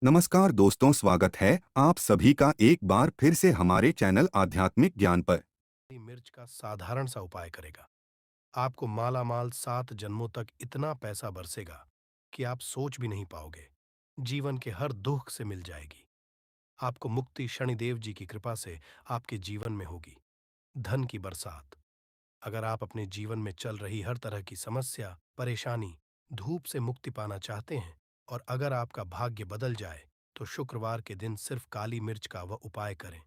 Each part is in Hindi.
नमस्कार दोस्तों, स्वागत है आप सभी का एक बार फिर से हमारे चैनल आध्यात्मिक ज्ञान पर। मिर्च का साधारण सा उपाय करेगा। आपको माला माल 7 जन्मों तक इतना पैसा बरसेगा कि आप सोच भी नहीं पाओगे। जीवन के हर दुख से मिल जाएगी। आपको मुक्ति शनिदेव जी की कृपा से आपके जीवन में होगी। धन की बरसात। अगर आप अपने जीवन में चल रही हर तरह की समस्या, परेशानी, धूप से मुक्ति पाना चाहते हैं और अगर आपका भाग्य बदल जाए तो शुक्रवार के दिन सिर्फ काली मिर्च का वह उपाय करें।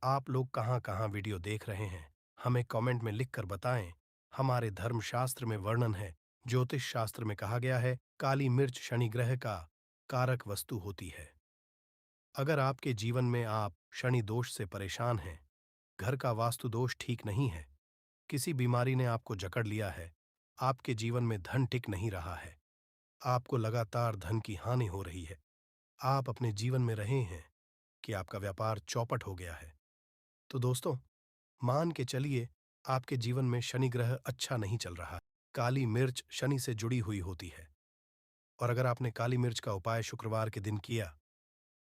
आप लोग कहाँ कहाँ वीडियो देख रहे हैं, हमें कमेंट में लिखकर बताएं। हमारे धर्मशास्त्र में वर्णन है, ज्योतिष शास्त्र में कहा गया है, काली मिर्च शनि ग्रह का कारक वस्तु होती है। अगर आपके जीवन में आप शनि दोष से परेशान हैं, घर का वास्तु दोष ठीक नहीं है, किसी बीमारी ने आपको जकड़ लिया है, आपके जीवन में धन टिक नहीं रहा है, आपको लगातार धन की हानि हो रही है, आप अपने जीवन में रहे हैं कि आपका व्यापार चौपट हो गया है, तो दोस्तों मान के चलिए आपके जीवन में शनि ग्रह अच्छा नहीं चल रहा है। काली मिर्च शनि से जुड़ी हुई होती है और अगर आपने काली मिर्च का उपाय शुक्रवार के दिन किया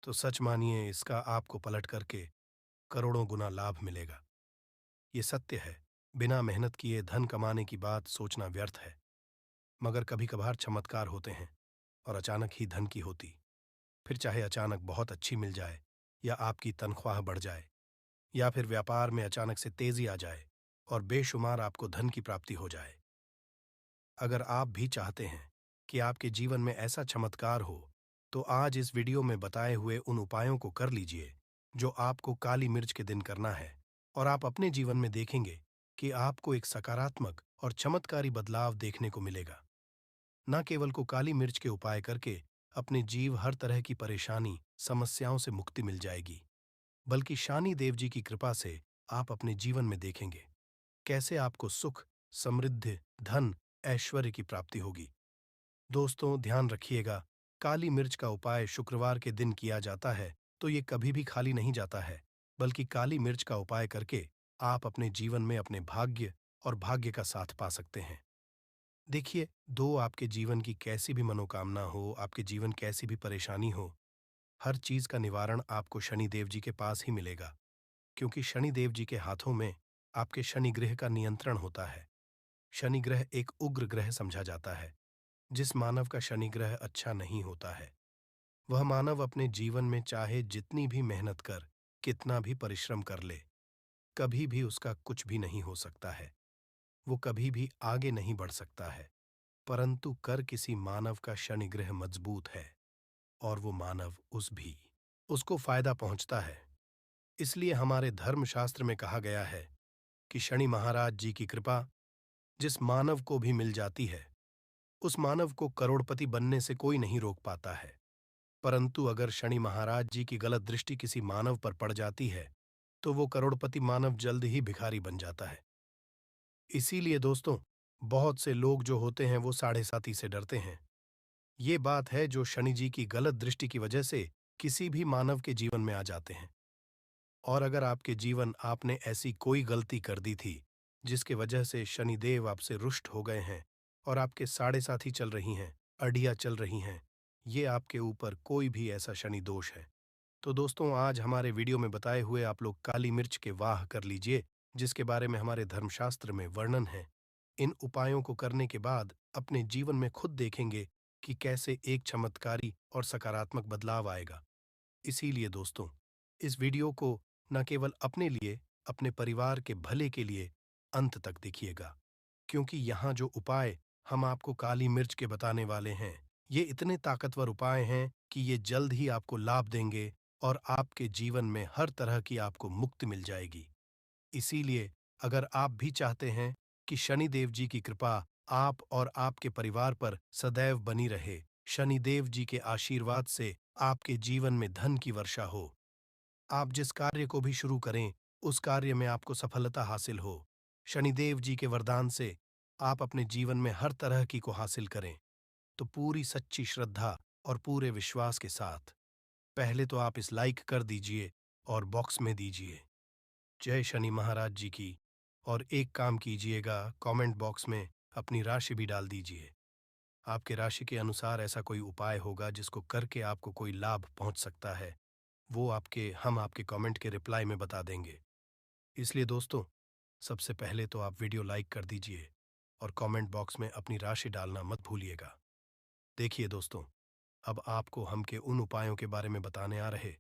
तो सच मानिए इसका आपको पलट करके करोड़ों गुना लाभ मिलेगा। ये सत्य है। बिना मेहनत किए धन कमाने की बात सोचना व्यर्थ है, मगर कभी कभार चमत्कार होते हैं और अचानक ही धन की होती। फिर चाहे अचानक बहुत अच्छी मिल जाए या आपकी तनख्वाह बढ़ जाए या फिर व्यापार में अचानक से तेजी आ जाए और बेशुमार आपको धन की प्राप्ति हो जाए। अगर आप भी चाहते हैं कि आपके जीवन में ऐसा चमत्कार हो, तो आज इस वीडियो में बताए हुए उन उपायों को कर लीजिए जो आपको काली मिर्च के दिन करना है और आप अपने जीवन में देखेंगे कि आपको एक सकारात्मक और चमत्कारी बदलाव देखने को मिलेगा। न केवल को काली मिर्च के उपाय करके अपने जीव हर तरह की परेशानी, समस्याओं से मुक्ति मिल जाएगी, बल्कि शानी देव जी की कृपा से आप अपने जीवन में देखेंगे कैसे आपको सुख, समृद्धि, धन, ऐश्वर्य की प्राप्ति होगी। दोस्तों ध्यान रखिएगा, काली मिर्च का उपाय शुक्रवार के दिन किया जाता है तो ये कभी भी खाली नहीं जाता है, बल्कि काली मिर्च का उपाय करके आप अपने जीवन में अपने भाग्य और भाग्य का साथ पा सकते हैं। देखिए, दो आपके जीवन की कैसी भी मनोकामना हो, आपके जीवन कैसी भी परेशानी हो, हर चीज का निवारण आपको शनि देव जी के पास ही मिलेगा, क्योंकि शनि देव जी के हाथों में आपके शनि ग्रह का नियंत्रण होता है। शनि ग्रह एक उग्र ग्रह समझा जाता है। जिस मानव का शनि ग्रह अच्छा नहीं होता है, वह मानव अपने जीवन में चाहे जितनी भी मेहनत कर, कितना भी परिश्रम कर ले, कभी भी उसका कुछ भी नहीं हो सकता है। वो कभी भी आगे नहीं बढ़ सकता है। परंतु कर किसी मानव का शनि ग्रह मजबूत है और वो मानव उसको फायदा पहुंचता है। इसलिए हमारे धर्मशास्त्र में कहा गया है कि शनि महाराज जी की कृपा जिस मानव को भी मिल जाती है, उस मानव को करोड़पति बनने से कोई नहीं रोक पाता है। परंतु अगर शनि महाराज जी की गलत दृष्टि किसी मानव पर पड़ जाती है, तो वो करोड़पति मानव जल्द ही भिखारी बन जाता है। इसीलिए दोस्तों, बहुत से लोग जो होते हैं वो साढ़े साती से डरते हैं। ये बात है जो शनि जी की गलत दृष्टि की वजह से किसी भी मानव के जीवन में आ जाते हैं। और अगर आपके जीवन आपने ऐसी कोई गलती कर दी थी जिसके वजह से शनिदेव आपसे रुष्ट हो गए हैं और आपके साढ़े साथी चल रही हैं, अड़ियाँ चल रही हैं, ये आपके ऊपर कोई भी ऐसा शनि दोष है, तो दोस्तों आज हमारे वीडियो में बताए हुए आप लोग काली मिर्च के वाह कर लीजिए, जिसके बारे में हमारे धर्मशास्त्र में वर्णन है। इन उपायों को करने के बाद अपने जीवन में खुद देखेंगे कि कैसे एक चमत्कारी और सकारात्मक बदलाव आएगा। इसीलिए दोस्तों, इस वीडियो को न केवल अपने लिए, अपने परिवार के भले के लिए अंत तक देखिएगा, क्योंकि यहाँ जो उपाय हम आपको काली मिर्च के बताने वाले हैं, ये इतने ताकतवर उपाय हैं कि ये जल्द ही आपको लाभ देंगे और आपके जीवन में हर तरह की आपको मुक्ति मिल जाएगी। इसीलिए अगर आप भी चाहते हैं कि शनि देव जी की कृपा आप और आपके परिवार पर सदैव बनी रहे, शनिदेव जी के आशीर्वाद से आपके जीवन में धन की वर्षा हो, आप जिस कार्य को भी शुरू करें, उस कार्य में आपको सफलता हासिल हो, शनिदेव जी के वरदान से आप अपने जीवन में हर तरह की को हासिल करें, तो पूरी सच्ची श्रद्धा और पूरे विश्वास के साथ पहले तो आप इस लाइक कर दीजिए और बॉक्स में दीजिए जय शनि महाराज जी की, और एक काम कीजिएगा, कमेंट बॉक्स में अपनी राशि भी डाल दीजिए। आपके राशि के अनुसार ऐसा कोई उपाय होगा जिसको करके आपको कोई लाभ पहुंच सकता है, वो हम आपके कमेंट के रिप्लाई में बता देंगे। इसलिए दोस्तों, सबसे पहले तो आप वीडियो लाइक कर दीजिए और कमेंट बॉक्स में अपनी राशि डालना मत भूलिएगा। देखिए दोस्तों, अब आपको हम के उन उपायों के बारे में बताने आ रहे,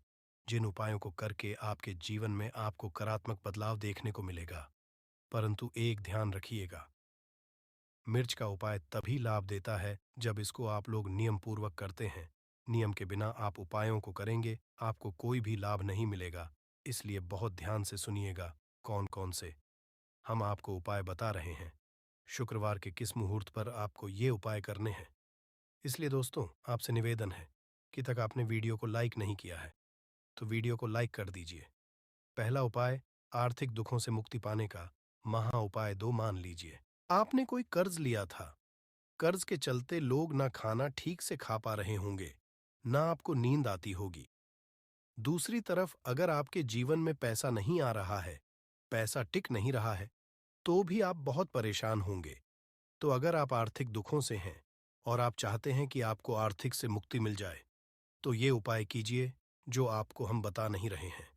जिन उपायों को करके आपके जीवन में आपको सकारात्मक बदलाव देखने को मिलेगा। परंतु एक ध्यान रखिएगा, मिर्च का उपाय तभी लाभ देता है जब इसको आप लोग नियम पूर्वक करते हैं। नियम के बिना आप उपायों को करेंगे, आपको कोई भी लाभ नहीं मिलेगा। इसलिए बहुत ध्यान से सुनिएगा कौन कौन से हम आपको उपाय बता रहे हैं, शुक्रवार के किस मुहूर्त पर आपको ये उपाय करने हैं। इसलिए दोस्तों, आपसे निवेदन है कि तक आपने वीडियो को लाइक नहीं किया है तो वीडियो को लाइक कर दीजिए। पहला उपाय, आर्थिक दुखों से मुक्ति पाने का महा उपाय 2 मान लीजिए। आपने कोई कर्ज लिया था, कर्ज के चलते लोग ना खाना ठीक से खा पा रहे होंगे, ना आपको नींद आती होगी। दूसरी तरफ अगर आपके जीवन में पैसा नहीं आ रहा है, पैसा टिक नहीं रहा है, तो भी आप बहुत परेशान होंगे। तो अगर आप आर्थिक दुखों से हैं और आप चाहते हैं कि आपको आर्थिक से मुक्ति मिल जाए, तो ये उपाय कीजिए जो आपको हम बता नहीं रहे हैं।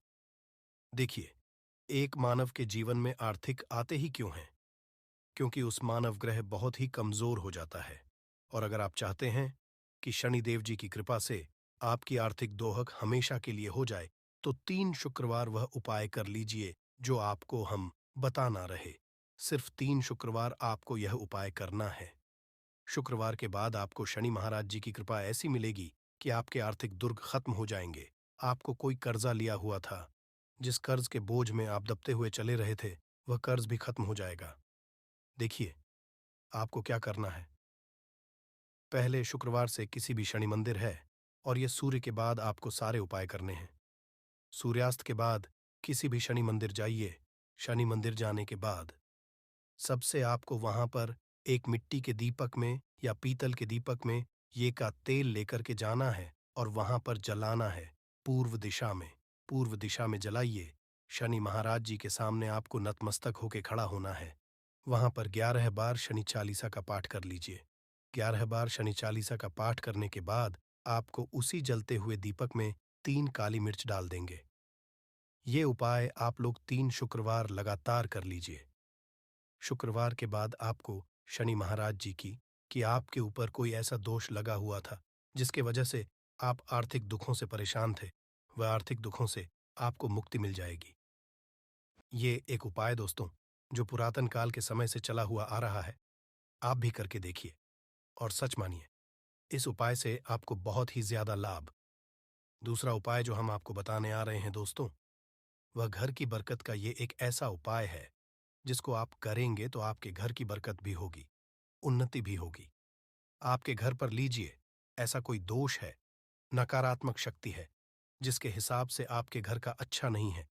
देखिए, एक मानव के जीवन में आर्थिक आते ही क्यों हैं? क्योंकि उस मानव ग्रह बहुत ही कमजोर हो जाता है। और अगर आप चाहते हैं कि शनिदेव जी की कृपा से आपकी आर्थिक दोहक हमेशा के लिए हो जाए, तो 3 शुक्रवार वह उपाय कर लीजिए जो आपको हम बता ना रहे। सिर्फ 3 शुक्रवार आपको यह उपाय करना है। शुक्रवार के बाद आपको शनि महाराज जी की कृपा ऐसी मिलेगी कि आपके आर्थिक दुर्ग खत्म हो जाएंगे। आपको कोई कर्जा लिया हुआ था, जिस कर्ज के बोझ में आप दबते हुए चले रहे थे, वह कर्ज भी खत्म हो जाएगा। देखिए, आपको क्या करना है। पहले शुक्रवार से किसी भी शनि मंदिर है और ये सूर्य के बाद आपको सारे उपाय करने हैं। सूर्यास्त के बाद किसी भी शनि मंदिर जाइए। शनि मंदिर जाने के बाद सबसे आपको वहां पर एक मिट्टी के दीपक में या पीतल के दीपक में ये का तेल लेकर के जाना है और वहां पर जलाना है पूर्व दिशा में। पूर्व दिशा में जलाइए। शनि महाराज जी के सामने आपको नतमस्तक होकर खड़ा होना है। वहां पर 11 बार शनि चालीसा का पाठ कर लीजिए। 11 बार शनि चालीसा का पाठ करने के बाद आपको उसी जलते हुए दीपक में 3 काली मिर्च डाल देंगे। ये उपाय आप लोग 3 शुक्रवार लगातार कर लीजिए। शुक्रवार के बाद आपको शनि महाराज जी की कि आपके ऊपर कोई ऐसा दोष लगा हुआ था जिसके वजह से आप आर्थिक दुखों से परेशान थे, वह आर्थिक दुखों से आपको मुक्ति मिल जाएगी। ये एक उपाय दोस्तों, जो पुरातन काल के समय से चला हुआ आ रहा है। आप भी करके देखिए और सच मानिए, इस उपाय से आपको बहुत ही ज्यादा लाभ। दूसरा उपाय जो हम आपको बताने आ रहे हैं दोस्तों, वह घर की बरकत का ये एक ऐसा उपाय है जिसको आप करेंगे तो आपके घर की बरकत भी होगी, उन्नति भी होगी। आपके घर पर लीजिए, ऐसा कोई दोष है, नकारात्मक शक्ति है जिसके हिसाब से आपके घर का अच्छा नहीं है,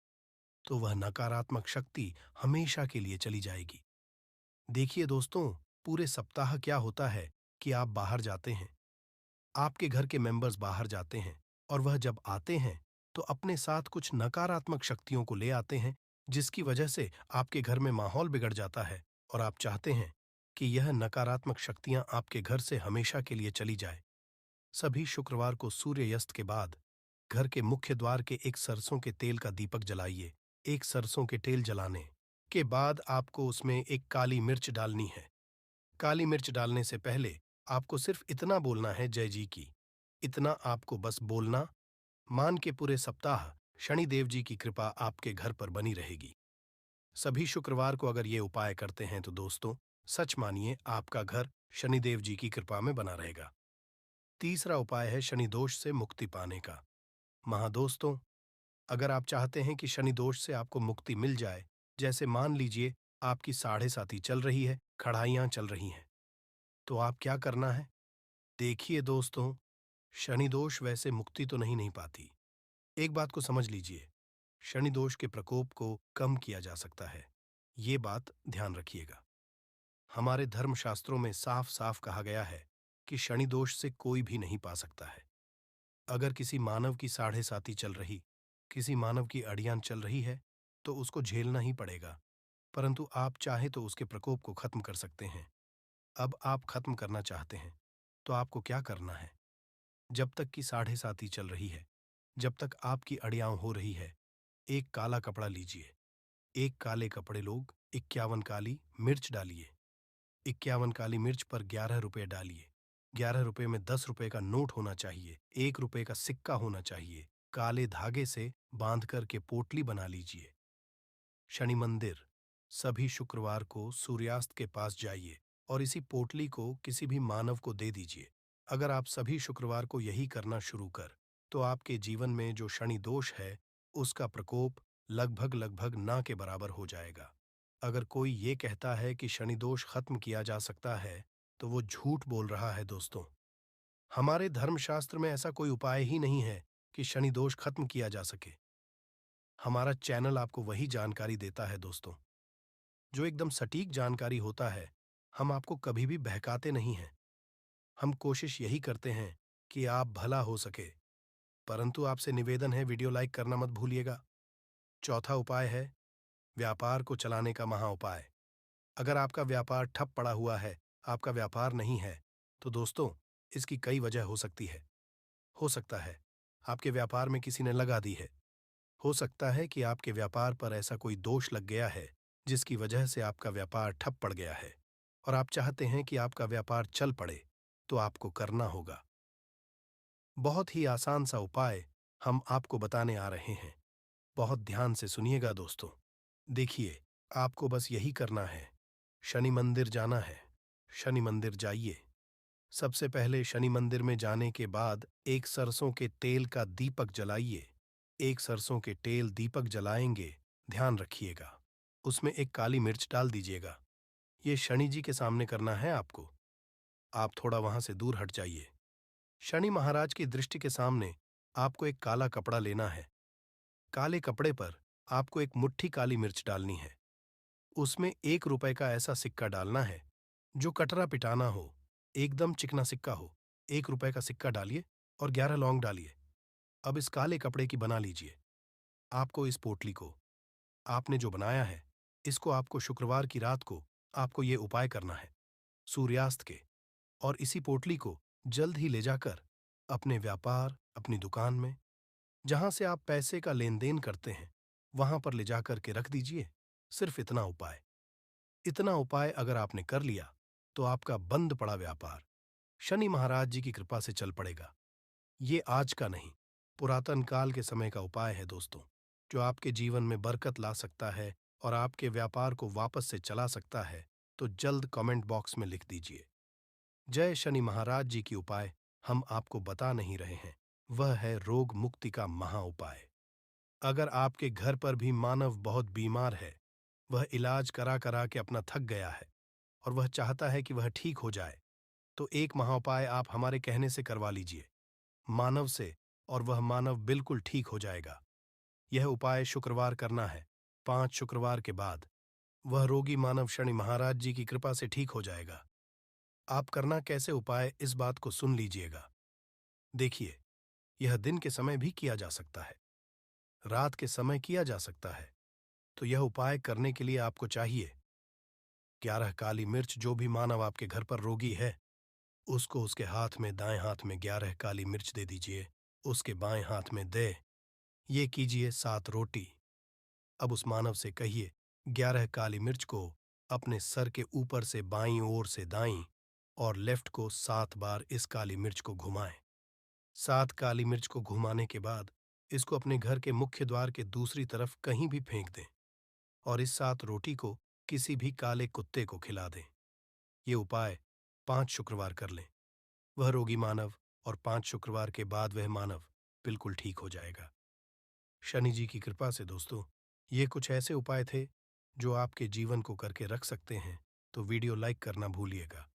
तो वह नकारात्मक शक्ति हमेशा के लिए चली जाएगी। देखिए दोस्तों, पूरे सप्ताह क्या होता है कि आप बाहर जाते हैं, आपके घर के मेंबर्स बाहर जाते हैं और वह जब आते हैं तो अपने साथ कुछ नकारात्मक शक्तियों को ले आते हैं, जिसकी वजह से आपके घर में माहौल बिगड़ जाता है और आप चाहते हैं कि यह नकारात्मक शक्तियां आपके घर से हमेशा के लिए चली जाए। सभी शुक्रवार को सूर्यास्त के बाद घर के मुख्य द्वार के एक सरसों के तेल का दीपक जलाइए। एक सरसों के तेल जलाने के बाद आपको उसमें एक काली मिर्च डालनी है। काली मिर्च डालने से पहले आपको सिर्फ इतना बोलना है, जय जी की। इतना आपको बस बोलना। मान के पूरे सप्ताह शनिदेव जी की कृपा आपके घर पर बनी रहेगी। सभी शुक्रवार को अगर ये उपाय करते हैं तो दोस्तों, सच मानिए आपका घर शनिदेव जी की कृपा में बना रहेगा। तीसरा उपाय है शनि दोष से मुक्ति पाने का। महादोस्तों, अगर आप चाहते हैं कि शनि दोष से आपको मुक्ति मिल जाए, जैसे मान लीजिए आपकी साढ़े साती चल रही है, खड़ाइयां चल रही हैं, तो आप क्या करना है। देखिए दोस्तों, शनि दोष वैसे मुक्ति तो नहीं पाती। एक बात को समझ लीजिए, शनि दोष के प्रकोप को कम किया जा सकता है। ये बात ध्यान रखिएगा। हमारे धर्मशास्त्रों में साफ साफ कहा गया है कि शनि दोष से कोई भी नहीं पा सकता है। अगर किसी मानव की साढ़े साती चल रही, किसी मानव की अड़ियान चल रही है, तो उसको झेलना ही पड़ेगा। परंतु आप चाहे तो उसके प्रकोप को खत्म कर सकते हैं। अब आप खत्म करना चाहते हैं तो आपको क्या करना है? जब तक कि 7:30 चल रही है, जब तक आपकी अड़ियाव हो रही है, एक काला कपड़ा लीजिए। एक काले कपड़े लोग 51 काली मिर्च डालिए। 51 काली मिर्च पर 11 रुपए डालिए। 11 रुपए में 10 रुपए का नोट होना चाहिए, 1 रुपए का सिक्का होना चाहिए। काले धागे से बांध कर के पोटली बना लीजिए। शनि मंदिर, सभी शुक्रवार को सूर्यास्त के पास जाइए और इसी पोटली को किसी भी मानव को दे दीजिए। अगर आप सभी शुक्रवार को यही करना शुरू कर, तो आपके जीवन में जो शनि दोष है, उसका प्रकोप लगभग लगभग ना के बराबर हो जाएगा। अगर कोई ये कहता है कि शनि दोष खत्म किया जा सकता है, तो वो झूठ बोल रहा है दोस्तों। हमारे धर्मशास्त्र में ऐसा कोई उपाय ही नहीं है कि शनि दोष खत्म किया जा सके। हमारा चैनल आपको वही जानकारी देता है दोस्तों, जो एकदम सटीक जानकारी होता है। हम आपको कभी भी बहकाते नहीं हैं। हम कोशिश यही करते हैं कि आप भला हो सके, परंतु आपसे निवेदन है, वीडियो लाइक करना मत भूलिएगा। चौथा उपाय है व्यापार को चलाने का महा उपाय। अगर आपका व्यापार ठप पड़ा हुआ है, आपका व्यापार नहीं है, तो दोस्तों, इसकी कई वजह हो सकती है। हो सकता है आपके व्यापार में किसी ने लगा दी है। हो सकता है कि आपके व्यापार पर ऐसा कोई दोष लग गया है, जिसकी वजह से आपका व्यापार ठप पड़ गया है और आप चाहते हैं कि आपका व्यापार चल पड़े। तो आपको करना होगा बहुत ही आसान सा उपाय हम आपको बताने आ रहे हैं। बहुत ध्यान से सुनिएगा दोस्तों। देखिए, आपको बस यही करना है। शनि मंदिर जाना है। शनि मंदिर जाइए। सबसे पहले शनि मंदिर में जाने के बाद एक सरसों के तेल का दीपक जलाइए। एक सरसों के तेल दीपक जलाएंगे, ध्यान रखिएगा। उसमें एक काली मिर्च डाल दीजिएगा। ये शनि जी के सामने करना है आपको। आप थोड़ा वहां से दूर हट जाइए। शनि महाराज की दृष्टि के सामने आपको एक काला कपड़ा लेना है। काले कपड़े पर आपको एक मुट्ठी काली मिर्च डालनी है। उसमें 1 रुपए का ऐसा सिक्का डालना है जो कटरा पिटाना हो, एकदम चिकना सिक्का हो। 1 रुपए का सिक्का डालिए और 11 लौंग डालिए। अब इस काले कपड़े की बना लीजिए। आपको इस पोटली को, आपने जो बनाया है, इसको आपको शुक्रवार की रात को आपको ये उपाय करना है, सूर्यास्त के। और इसी पोटली को जल्द ही ले जाकर अपने व्यापार, अपनी दुकान में, जहां से आप पैसे का लेन देन करते हैं, वहां पर ले जाकर के रख दीजिए। सिर्फ इतना उपाय। इतना उपाय अगर आपने कर लिया, तो आपका बंद पड़ा व्यापार शनि महाराज जी की कृपा से चल पड़ेगा। ये आज का नहीं, पुरातन काल के समय का उपाय है दोस्तों, जो आपके जीवन में बरकत ला सकता है और आपके व्यापार को वापस से चला सकता है। तो जल्द कमेंट बॉक्स में लिख दीजिए, जय शनि महाराज जी की उपाय हम आपको बता नहीं रहे हैं, वह है रोग मुक्ति का महा उपाय। अगर आपके घर पर भी मानव बहुत बीमार है, वह इलाज करा करा के अपना थक गया है और वह चाहता है कि वह ठीक हो जाए, तो एक महाउपाय आप हमारे कहने से करवा लीजिए मानव से, और वह मानव बिल्कुल ठीक हो जाएगा। यह उपाय शुक्रवार करना है। 5 शुक्रवार के बाद वह रोगी मानव शनि महाराज जी की कृपा से ठीक हो जाएगा। आप करना कैसे उपाय, इस बात को सुन लीजिएगा। देखिए, यह दिन के समय भी किया जा सकता है, रात के समय किया जा सकता है। तो यह उपाय करने के लिए आपको चाहिए 11 काली मिर्च। जो भी मानव आपके घर पर रोगी है, उसको उसके हाथ में, दाएं हाथ में 11 काली मिर्च दे दीजिए। उसके बाएं हाथ में दे ये कीजिए 7 रोटी। अब उस मानव से कहिए 11 काली मिर्च को अपने सर के ऊपर से बाईं ओर से दाईं और लेफ्ट को 7 बार इस काली मिर्च को घुमाएं। 7 काली मिर्च को घुमाने के बाद इसको अपने घर के मुख्य द्वार के दूसरी तरफ कहीं भी फेंक दें और इस 7 रोटी को किसी भी काले कुत्ते को खिला दें। ये उपाय 5 शुक्रवार कर लें। वह रोगी मानव और 5 शुक्रवार के बाद वह मानव बिल्कुल ठीक हो जाएगा। शनि जी की कृपा से दोस्तों, ये कुछ ऐसे उपाय थे जो आपके जीवन को करके रख सकते हैं। तो वीडियो लाइक करना भूलिएगा।